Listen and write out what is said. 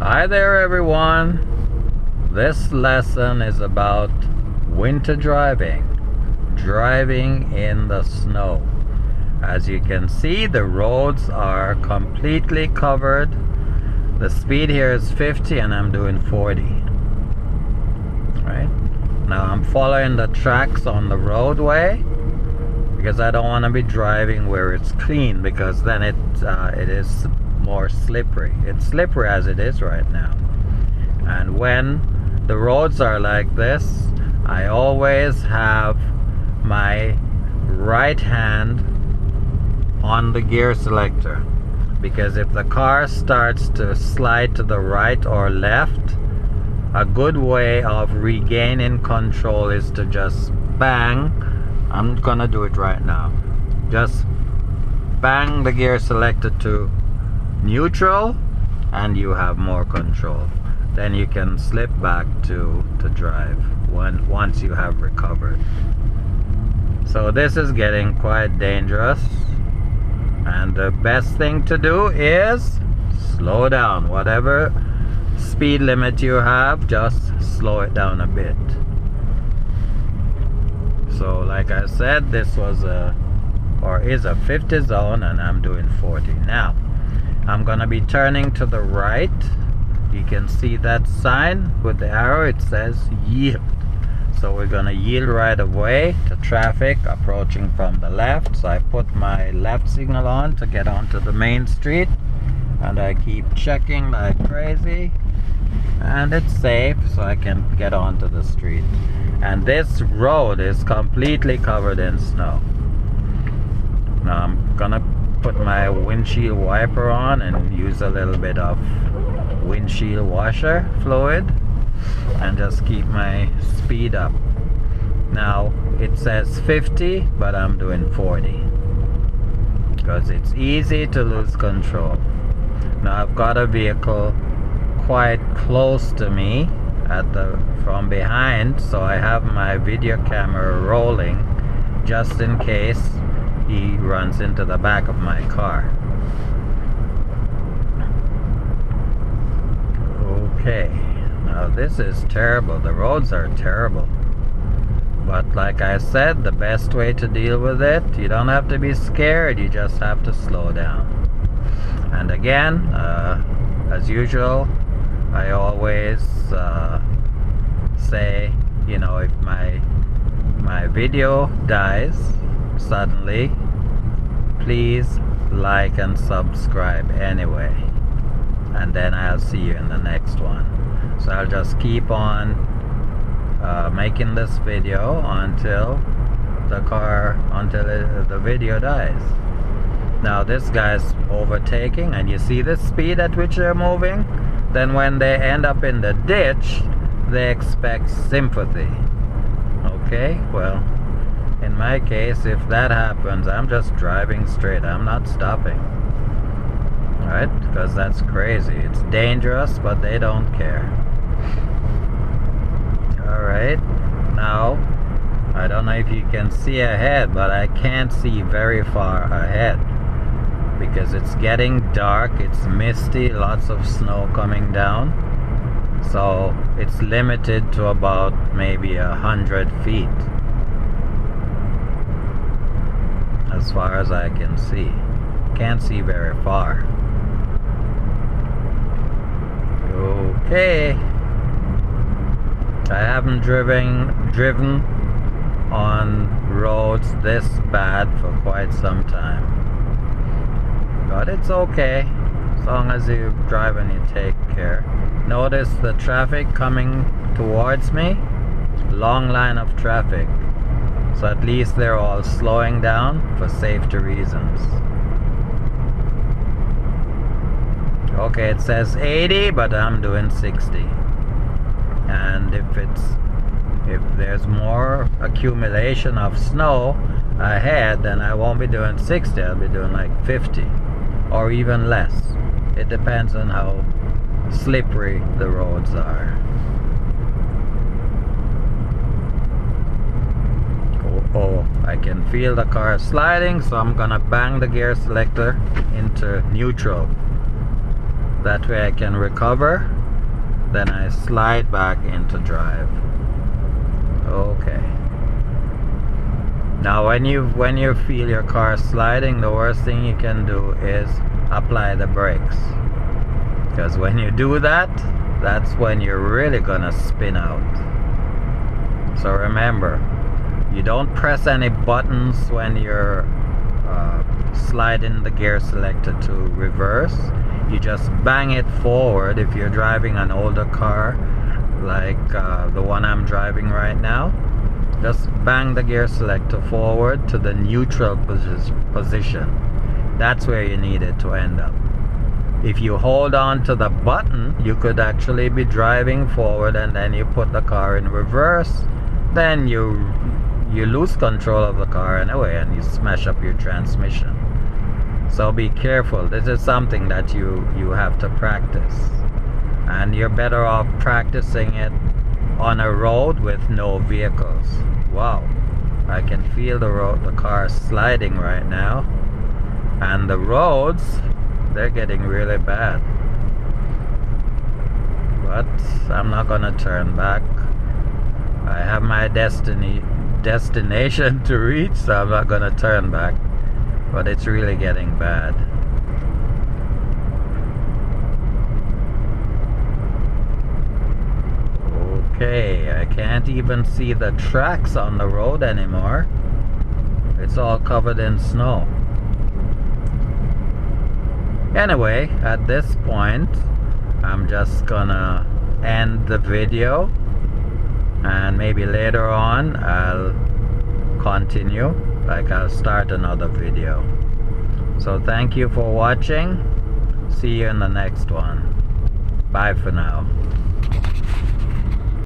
Hi there everyone. This lesson is about winter driving in the snow. As you can see, the roads are completely covered. The speed here is 50 and I'm doing 40. Right? Now I'm following the tracks on the roadway because I don't want to be driving where it's clean, because then it is more slippery. It's slippery as it is right now. And when the roads are like this, I always have my right hand on the gear selector, because if the car starts to slide to the right or left, a good way of regaining control is to just bang. I'm gonna do it right now. Just bang the gear selector to neutral and you have more control. Then you can slip back to drive once you have recovered. So this is getting quite dangerous, and the best thing to do is slow down. Whatever speed limit you have, just slow it down a bit. So like I said, this was is a 50 zone and I'm doing 40. Now I'm gonna be turning to the right. You can see that sign with the arrow, it says yield. So we're gonna yield right away to traffic approaching from the left. So I put my left signal on to get onto the main street, and I keep checking like crazy, and it's safe, so I can get onto the street. And this road is completely covered in snow. Now I'm gonna put my windshield wiper on and use a little bit of windshield washer fluid and just keep my speed up. Now it says 50, but I'm doing 40 because it's easy to lose control. Now I've got a vehicle quite close to me from behind, so I have my video camera rolling just in case he runs into the back of my car. Okay, now this is terrible. The roads are terrible. But like I said, the best way to deal with it, you don't have to be scared, you just have to slow down. And again, as usual, I always say, you know, if my video dies suddenly, please like and subscribe anyway, and then I'll see you in the next one. So I'll just keep on making this video until the video dies. Now this guy's overtaking, and you see the speed at which they're moving. Then when they end up in the ditch, they expect sympathy. Okay, well, in my case, if that happens, I'm just driving straight. I'm not stopping. Alright? Because that's crazy. It's dangerous, but they don't care. Alright. Now, I don't know if you can see ahead, but I can't see very far ahead because it's getting dark, it's misty, lots of snow coming down. So it's limited to about maybe 100 feet as far as I can see. Can't see very far. Okay, I haven't driven on roads this bad for quite some time, but it's okay as long as you drive and you take care. Notice the traffic coming towards me, long line of traffic, so at least they're all slowing down for safety reasons. Okay, it says 80, but I'm doing 60. And if there's more accumulation of snow ahead, then I won't be doing 60, I'll be doing like 50 or even less. It depends on how slippery the roads are. Oh, I can feel the car sliding, so I'm gonna bang the gear selector into neutral. That way I can recover. Then I slide back into drive. Okay. Now when you feel your car sliding, the worst thing you can do is apply the brakes. Because when you do that, that's when you're really gonna spin out. So remember, you don't press any buttons when you're sliding the gear selector to reverse. You just bang it forward. If you're driving an older car like the one I'm driving right now, just bang the gear selector forward to the neutral position. That's where you need it to end up. If you hold on to the button, you could actually be driving forward and then you put the car in reverse. Then you lose control of the car anyway and you smash up your transmission. So be careful. This is something that you have to practice. And you're better off practicing it on a road with no vehicles. Wow, I can feel the car sliding right now. And the roads, they're getting really bad. But I'm not gonna turn back. I have my destination to reach, so I'm not gonna turn back. But it's really getting bad. Okay, I can't even see the tracks on the road anymore. It's all covered in snow. Anyway, at this point, I'm just gonna end the video, and maybe later on I'll continue, like I'll start another video. So thank you for watching. See you in the next one. Bye for now.